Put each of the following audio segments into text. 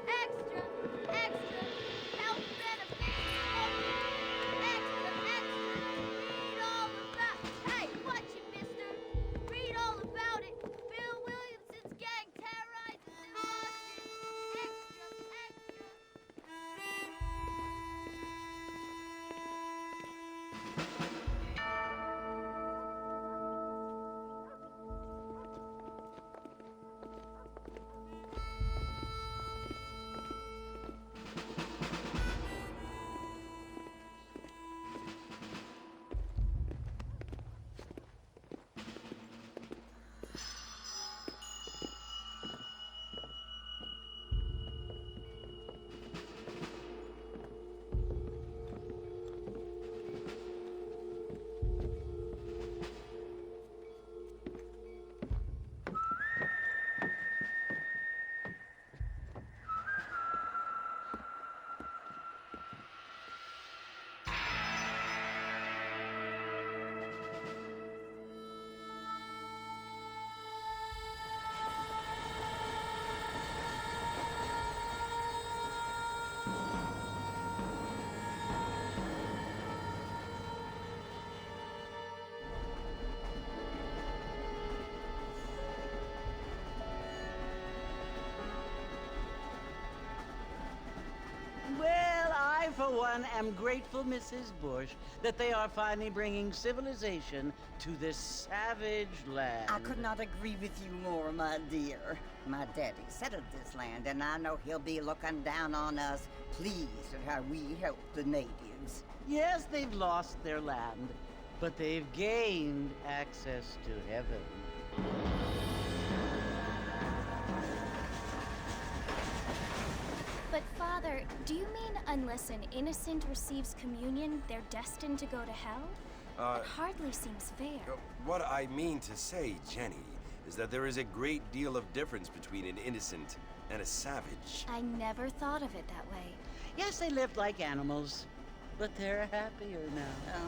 Extra! Extra! Health benefits! Extra! Extra! Read all about... Hey, watch it, mister! Read all about it! Bill Williamson's gang terrorizes New Boston! Extra! Extra! Well, I, for one, am grateful, Mrs. Bush, that they are finally bringing civilization to this savage land. I could not agree with you more, my dear. My daddy settled this land, and I know he'll be looking down on us, pleased at how we help the natives. Yes, they've lost their land, but they've gained access to heaven. But, Father, do you mean unless an innocent receives communion, they're destined to go to hell? That hardly seems fair. What I mean to say, Jenny, is that there is a great deal of difference between an innocent and a savage. I never thought of it that way. Yes, they lived like animals, but they're happier now.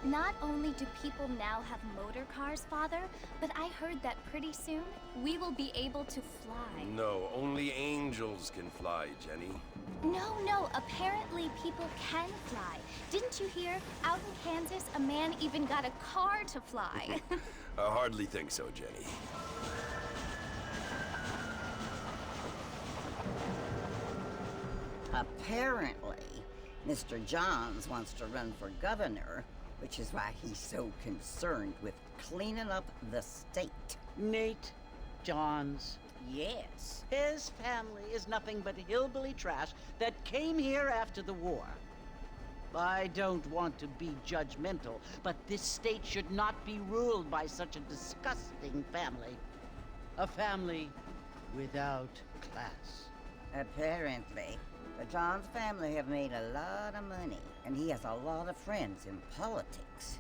Not only do people now have motor cars, Father, but I heard that pretty soon we will be able to fly. No, only angels can fly, Jenny. No, apparently people can fly. Didn't you hear? Out in Kansas, a man even got a car to fly. I hardly think so, Jenny. Apparently, Mr. Johns wants to run for governor, which is why he's so concerned with cleaning up the state. Nate Johns. Yes. His family is nothing but hillbilly trash that came here after the war. I don't want to be judgmental, but this state should not be ruled by such a disgusting family. A family without class. Apparently. The Johns family have made a lot of money, and he has a lot of friends in politics.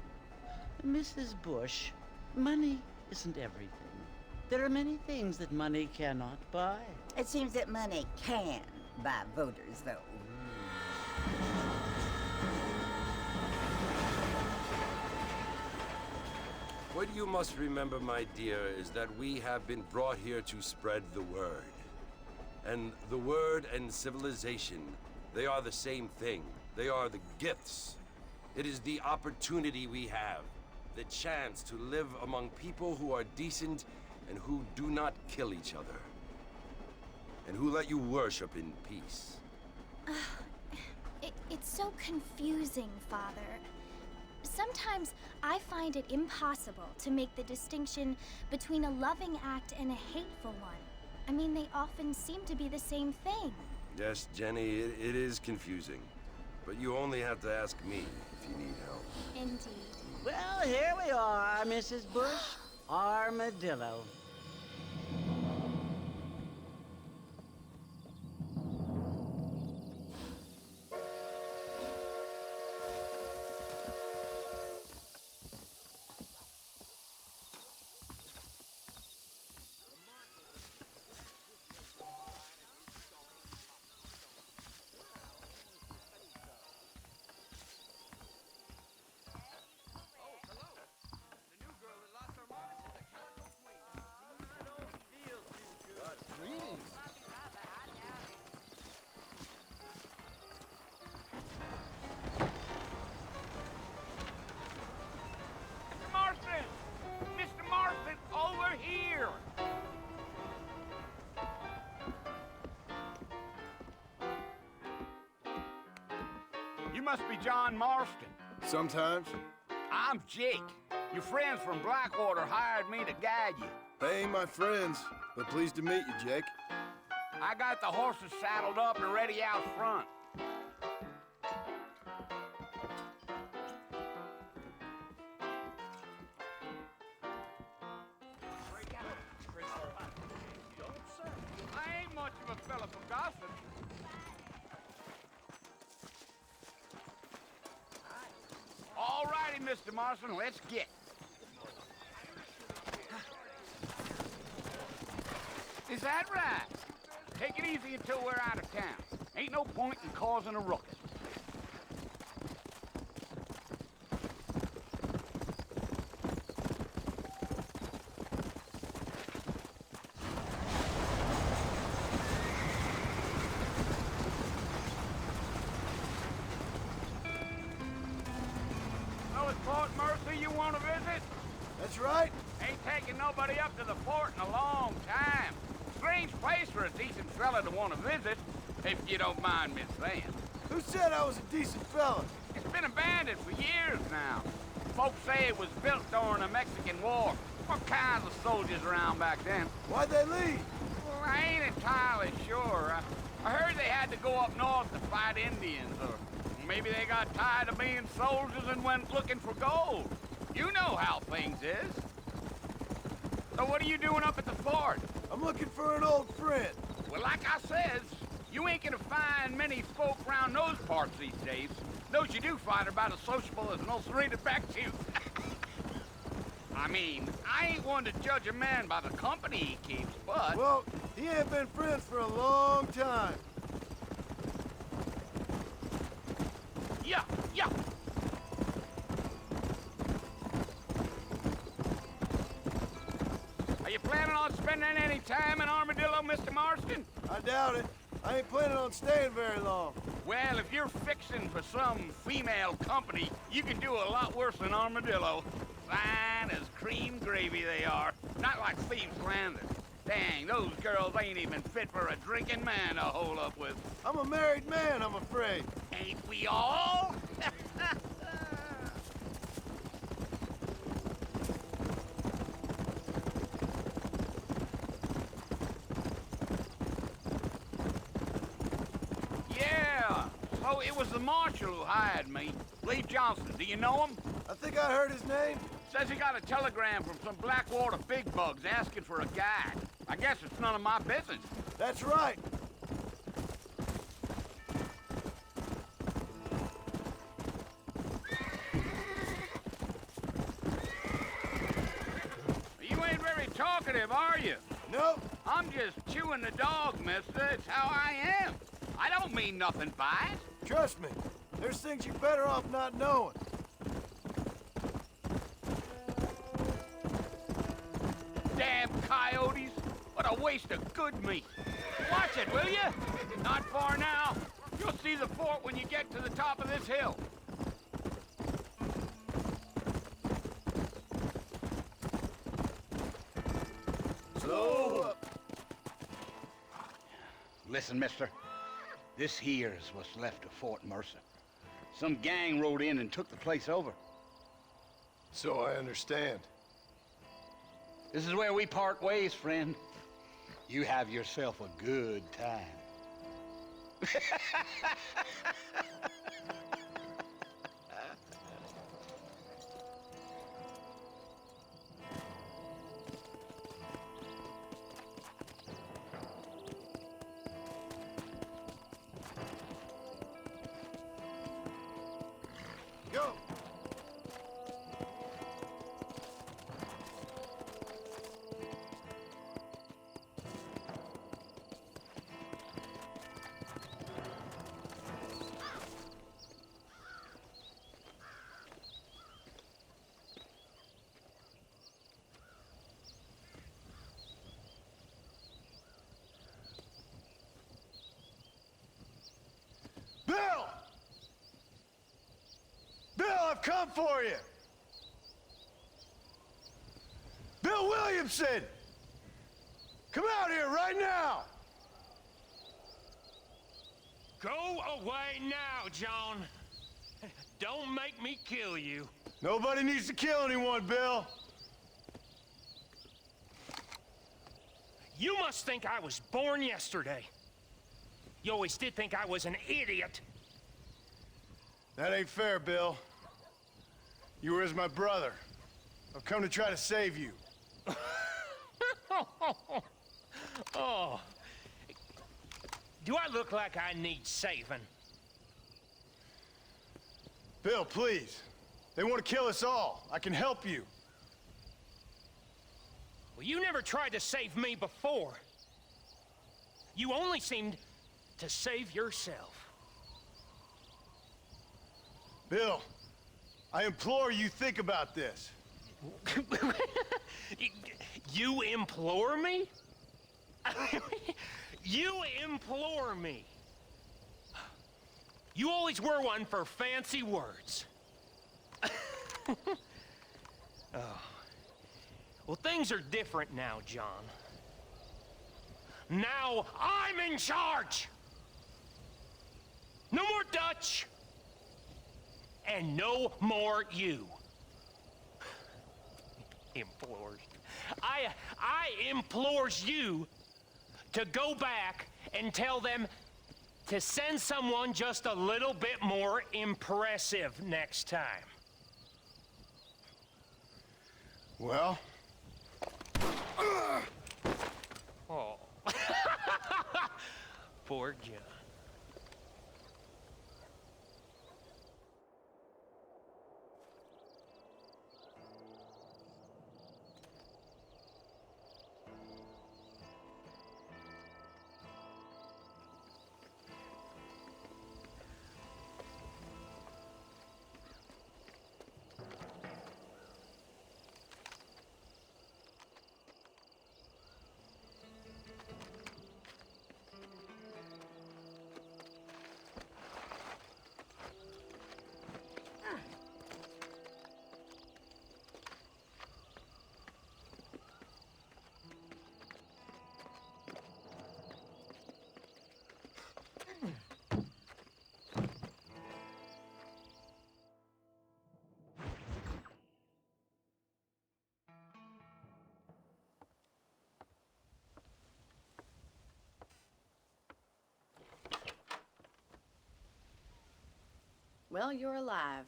Mrs. Bush, money isn't everything. There are many things that money cannot buy. It seems that money can buy voters, though. What you must remember, my dear, is that we have been brought here to spread the word. And the word and civilization, they are the same thing. They are the gifts. It is the opportunity we have, the chance to live among people who are decent and who do not kill each other, and who let you worship in peace. It's so confusing, Father. Sometimes I find it impossible to make the distinction between a loving act and a hateful one. I mean, they often seem to be the same thing. Yes, Jenny, it is confusing. But you only have to ask me if you need help. Indeed. Well, here we are, Mrs. Bush. Armadillo. must be John Marston. Sometimes. I'm Jake. Your friends from Blackwater hired me to guide you. They ain't my friends, but pleased to meet you, Jake. I got the horses saddled up and ready out front. I ain't much of a fella for gossip. All righty, Mr. Marston, let's get. Is that right? Take it easy until we're out of town. Ain't no point in causing a ruckus. So it's Port Mercy you want to visit? That's right. Ain't taking nobody up to the port in a long time. Strange place for a decent fella to want to visit, if you don't mind me saying. Who said I was a decent fella? It's been abandoned for years now. Folks say it was built during the Mexican War. What kinds of soldiers around back then? Why'd they leave? Well, I ain't entirely sure. I heard they had to go up north to fight Indians, or maybe they got tired of being soldiers and went looking for gold. You know how things is. So what are you doing up at the fort? I'm looking for an old friend. Well, like I says, you ain't gonna find many folk around those parts these days. Those you do find are about as sociable as an ulcerated back tooth. I mean, I ain't one to judge a man by the company he keeps, but... Well, he ain't been friends for a long time. Yeah, yeah. Are you planning on spending any time in Armadillo, Mr. Marston? I doubt it. I ain't planning on staying very long. Well, if you're fixing for some female company, you can do a lot worse than Armadillo. Fine as cream gravy they are. Not like Thieves' Landing. Dang, those girls ain't even fit for a drinking man to hole up with. I'm a married man, I'm afraid. Ain't we all? Yeah, so it was the marshal who hired me. Lee Johnson, do you know him? I think I heard his name. Says he got a telegram from some Blackwater big bugs asking for a guide. I guess it's none of my business. That's right. You ain't very talkative, are you? Nope. I'm just chewing the dog, mister. It's how I am. I don't mean nothing by it. Trust me. There's things you're better off not knowing. Damn coyotes. What a waste of good meat. Watch it, will you? Not far now. You'll see the fort when you get to the top of this hill. Slow up. Listen, mister. This here is what's left of Fort Mercer. Some gang rode in and took the place over. So I understand. This is where we part ways, friend. You have yourself a good time. Go. Bill! Bill, I've come for you! Bill Williamson! Come out here right now! Go away now, John. Don't make me kill you. Nobody needs to kill anyone, Bill. You must think I was born yesterday. You always did think I was an idiot. That ain't fair, Bill. You were as my brother. I've come to try to save you. Oh. Do I look like I need saving? Bill, please. They want to kill us all. I can help you. Well, you never tried to save me before. You only seemed to save yourself. Bill, I implore you think about this. You implore me? You implore me. You always were one for fancy words. Oh. Well, things are different now, John. Now I'm in charge! No more Dutch! And no more you. Implores. I implores you to go back and tell them to send someone just a little bit more impressive next time. Well? Oh. Poor John. Well, you're alive.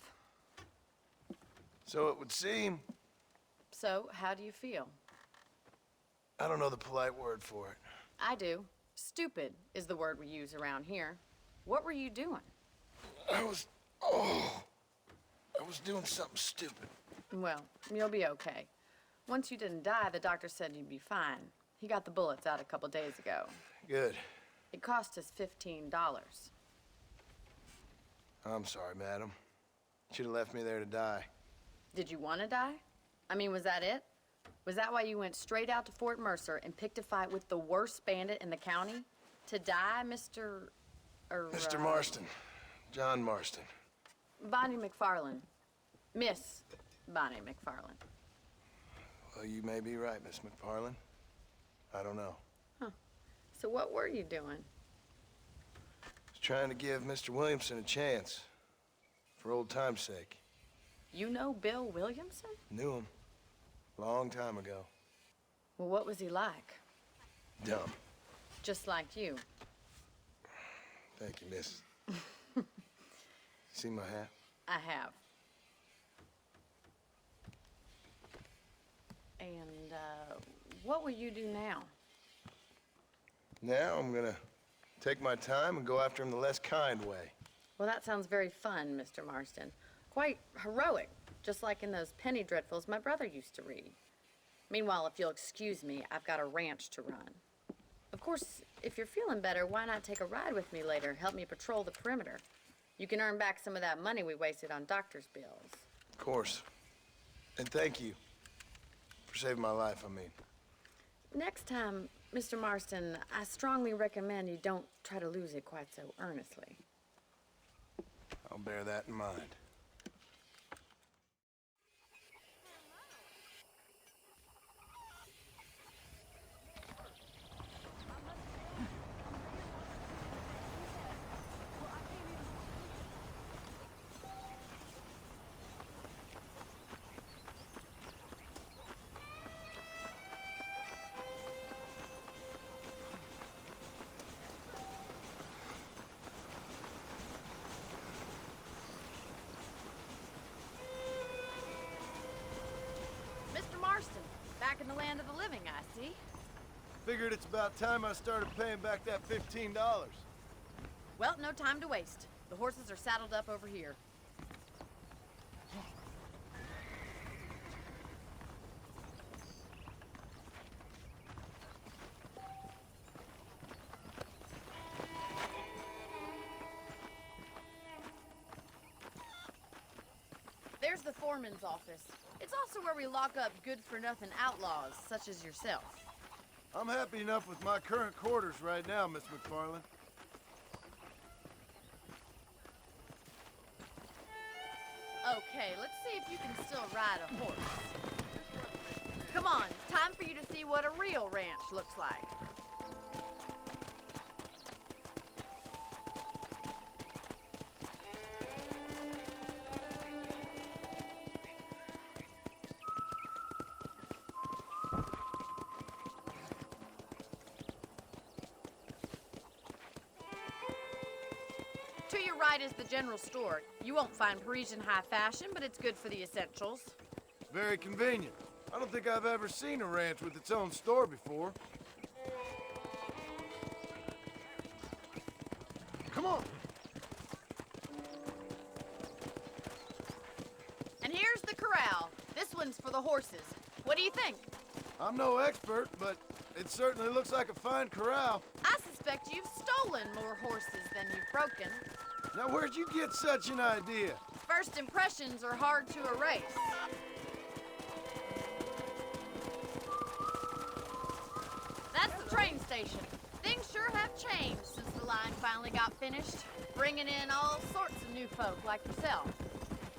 So it would seem. So, how do you feel? I don't know the polite word for it. I do. Stupid is the word we use around here. What were you doing? I was doing something stupid. Well, you'll be okay. Once you didn't die, the doctor said you'd be fine. He got the bullets out a couple days ago. Good. It cost us $15. I'm sorry, madam. Should have left me there to die. Did you want to die? I mean, was that it? Was that why you went straight out to Fort Mercer and picked a fight with the worst bandit in the county? To die, Mr. Mr. Marston. John Marston. Bonnie McFarland. Miss Bonnie McFarland. Well, you may be right, Miss McFarland. I don't know. So what were you doing? I was trying to give Mr. Williamson a chance. For old time's sake. You know Bill Williamson? Knew him. Long time ago. Well, what was he like? Dumb. Just like you. Thank you, miss. See my hat? I have. And, what will you do now? Now I'm gonna take my time and go after him the less kind way. Well, that sounds very fun, Mr. Marston. Quite heroic, just like in those penny dreadfuls my brother used to read. Meanwhile, if you'll excuse me, I've got a ranch to run. Of course, if you're feeling better, why not take a ride with me later? Help me patrol the perimeter. You can earn back some of that money we wasted on doctor's bills. Of course. And thank you for saving my life, I mean. Next time, Mr. Marston, I strongly recommend you don't try to lose it quite so earnestly. I'll bear that in mind. back in the land of the living, I see. Figured it's about time I started paying back that $15. Well, no time to waste. The horses are saddled up over here. There's the foreman's office. It's also where we lock up good-for-nothing outlaws, such as yourself. I'm happy enough with my current quarters right now, Miss McFarland. Okay, let's see if you can still ride a horse. Come on, time for you to see what a real ranch looks like. To your right is the general store. You won't find Parisian high fashion, but it's good for the essentials. Very convenient. I don't think I've ever seen a ranch with its own store before. Come on. And here's the corral. This one's for the horses. What do you think? I'm no expert, but it certainly looks like a fine corral. I suspect you've stolen more horses than you've broken. Now, where'd you get such an idea? First impressions are hard to erase. That's the train station. Things sure have changed since the line finally got finished, bringing in all sorts of new folk like yourself.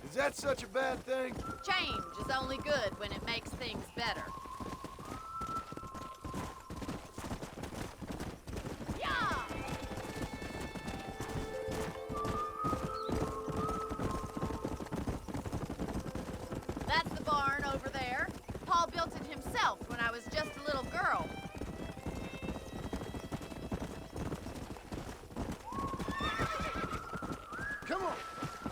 Is that such a bad thing? Change is only good when it makes things better. Yeah! That's the barn over there. Paul built it himself when I was just a little girl. Come on.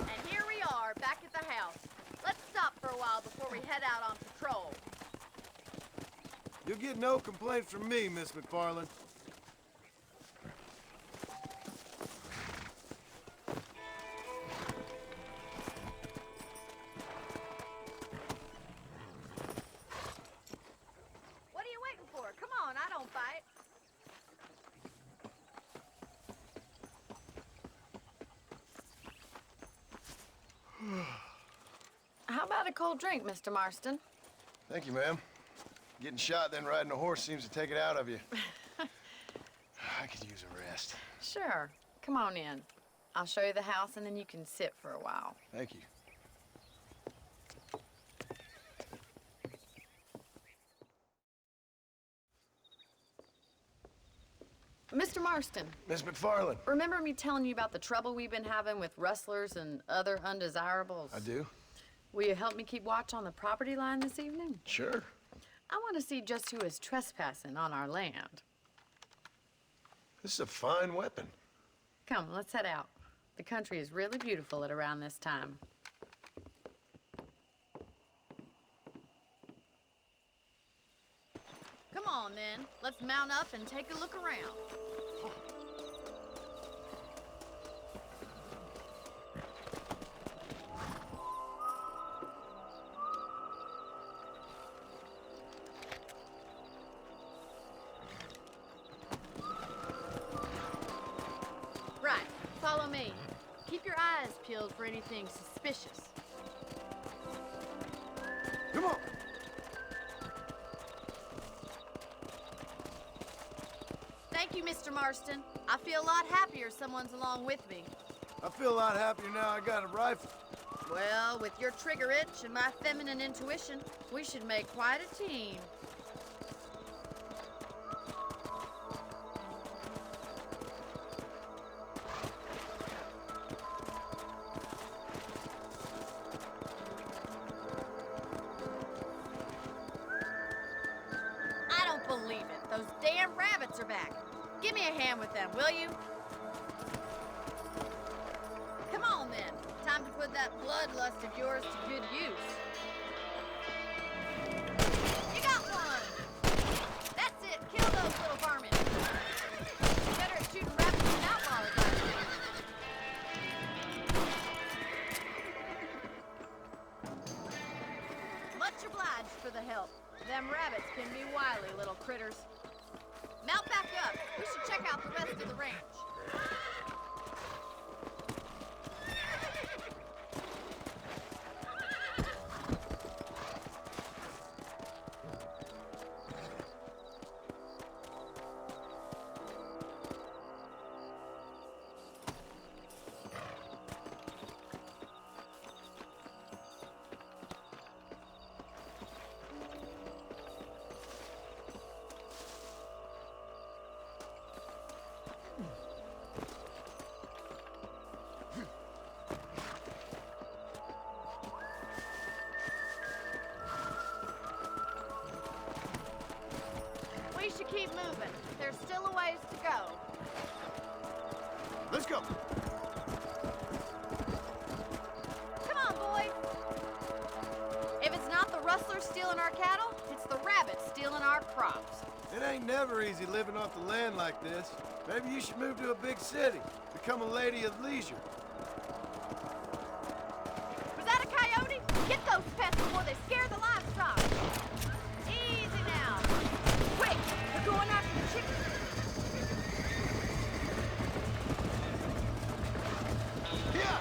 And here we are, back at the house. Let's stop for a while before we head out on patrol. You'll get no complaints from me, Miss McFarland. What are you waiting for? Come on, I don't bite. How about a cold drink, Mr. Marston? Thank you, ma'am. Getting shot, then riding a horse seems to take it out of you. I could use a rest. Sure. Come on in. I'll show you the house, and then you can sit for a while. Thank you. Mr. Marston, Miss McFarland. remember me telling you about the trouble we've been having with rustlers and other undesirables? I do? Will you help me keep watch on the property line this evening? Sure. I want to see just who is trespassing on our land. This is a fine weapon. Come, let's head out. The country is really beautiful at around this time. Come on, then. Let's mount up and take a look around. Right. Follow me. Keep your eyes peeled for anything suspicious. Come on. Thank you, Mr. Marston. I feel a lot happier someone's along with me. I feel a lot happier now I got a rifle. Well, with your trigger itch and my feminine intuition, we should make quite a team. I don't believe it. Those damn rabbits are back. Give me a hand with them, will you? Come on, then. Time to put that bloodlust of yours to good use. You got one! critters. Mount back up. We should check out the rest of the ranch. We should keep moving. There's still a ways to go. Let's go. Come on, boys. If it's not the rustlers stealing our cattle, it's the rabbits stealing our crops. It ain't never easy living off the land like this. Maybe you should move to a big city. Become a lady of leisure. Was that a coyote? Get those pests before they scare the livestock. Easy now. Quick, we're going after the chickens. Yeah.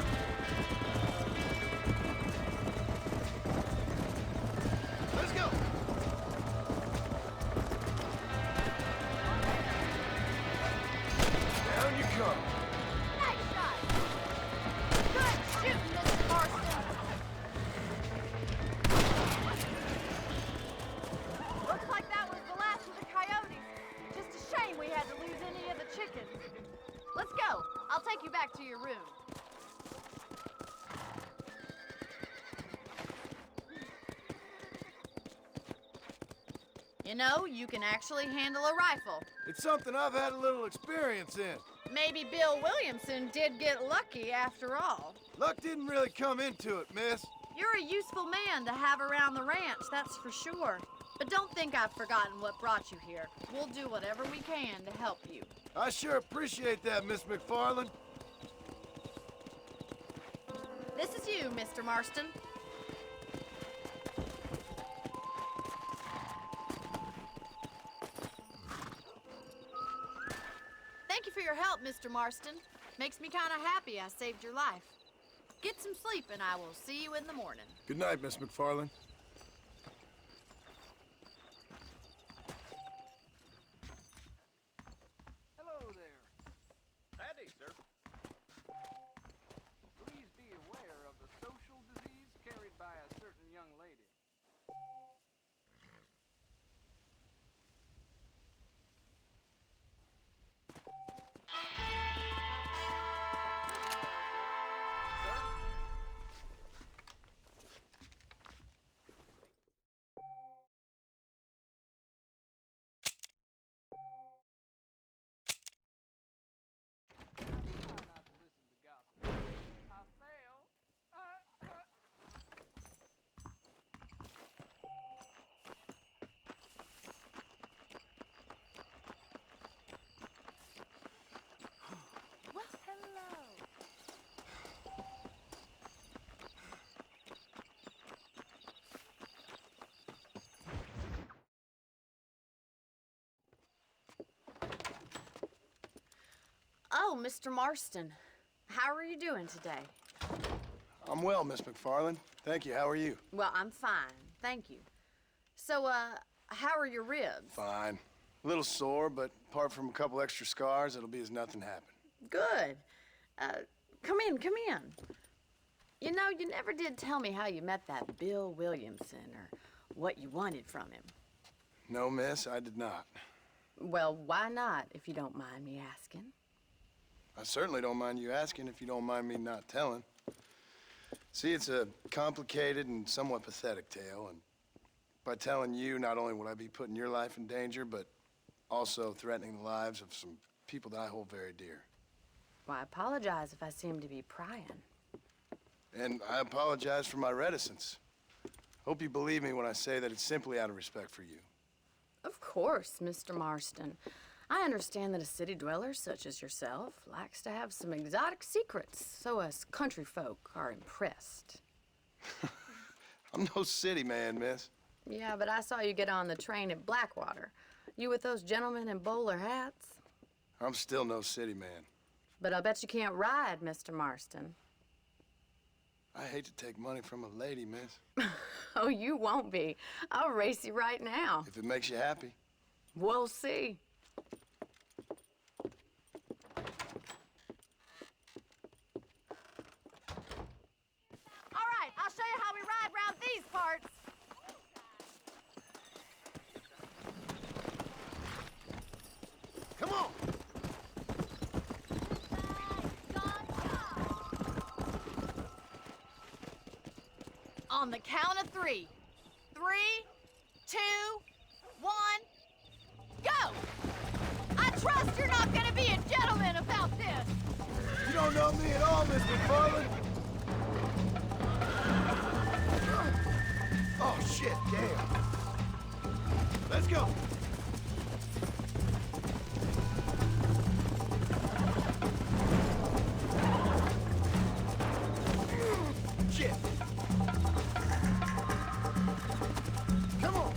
Let's go. Down you come. Nice shot. Good shooting, Mr. Marston. Looks like that was the last of the coyotes. Just a shame we had to lose any of the chickens. Let's go. I'll take you back to your room. You know, you can actually handle a rifle. It's something I've had a little experience in. Maybe Bill Williamson did get lucky after all. Luck didn't really come into it, miss. You're a useful man to have around the ranch, that's for sure. But don't think I've forgotten what brought you here. We'll do whatever we can to help you. I sure appreciate that, Miss McFarland. This is you, Mr. Marston. Thank you for your help, Mr. Marston. Makes me kind of happy I saved your life. Get some sleep and I will see you in the morning. Good night, Miss McFarland. Hello there. Howdy, sir. Please be aware of the social disease carried by a certain young lady. Oh, Mr. Marston. How are you doing today? I'm well, Miss McFarland. Thank you. How are you? Well, I'm fine. Thank you. So, how are your ribs? Fine. A little sore, but apart from a couple extra scars, it'll be as nothing happened. Good. Come in, come in. You know, you never did tell me how you met that Bill Williamson or what you wanted from him. No, miss, I did not. Well, why not, if you don't mind me asking? I certainly don't mind you asking if you don't mind me not telling. See, it's a complicated and somewhat pathetic tale, and by telling you, not only would I be putting your life in danger, but also threatening the lives of some people that I hold very dear. Well, I apologize if I seem to be prying. And I apologize for my reticence. Hope you believe me when I say that it's simply out of respect for you. Of course, Mr. Marston. I understand that a city dweller such as yourself likes to have some exotic secrets, so us country folk are impressed. I'm no city man, miss. Yeah, but I saw you get on the train at Blackwater. You with those gentlemen in bowler hats? I'm still no city man. But I bet you can't ride, Mr. Marston. I hate to take money from a lady, miss. Oh, you won't be. I'll race you right now. If it makes you happy. We'll see. All right, I'll show you how we ride round these parts. Come on! On the count of 3. 3, 2, 1, go! I trust you're not gonna be a gentleman about this. You don't know me at all, Miss McFarland. Oh, shit, damn. Let's go. Shit. Come on.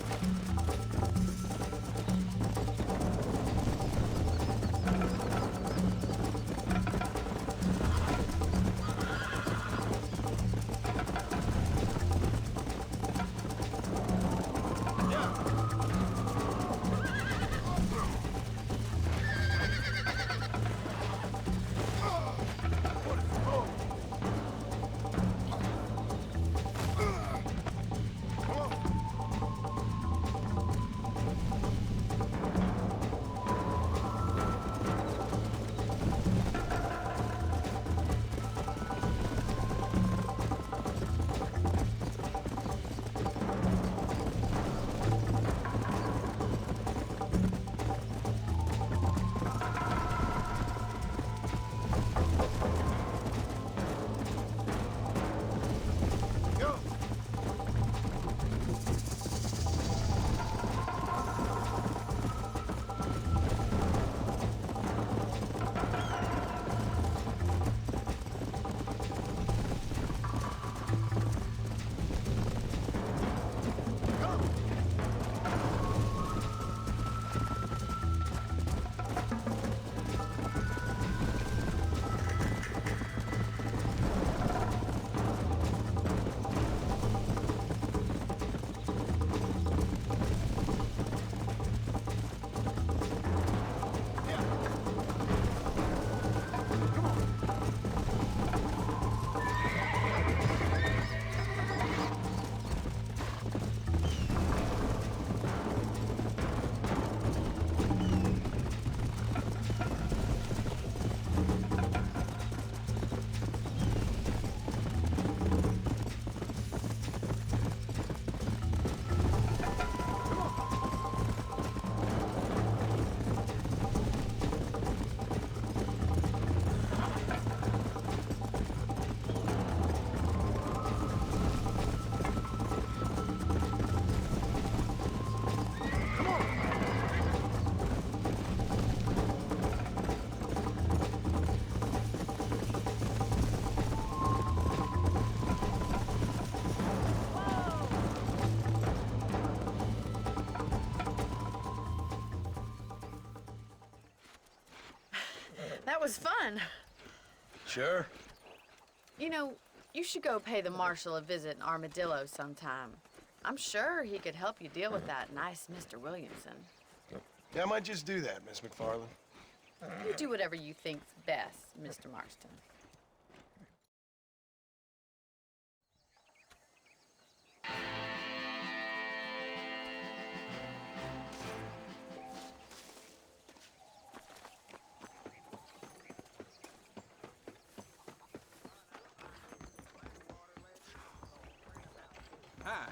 That was fun. Sure. You know, you should go pay the marshal a visit in Armadillo sometime. I'm sure he could help you deal with that nice Mr. Williamson. Yeah, I might just do that, Miss McFarland. You do whatever you think's best, Mr. Marston. Hi.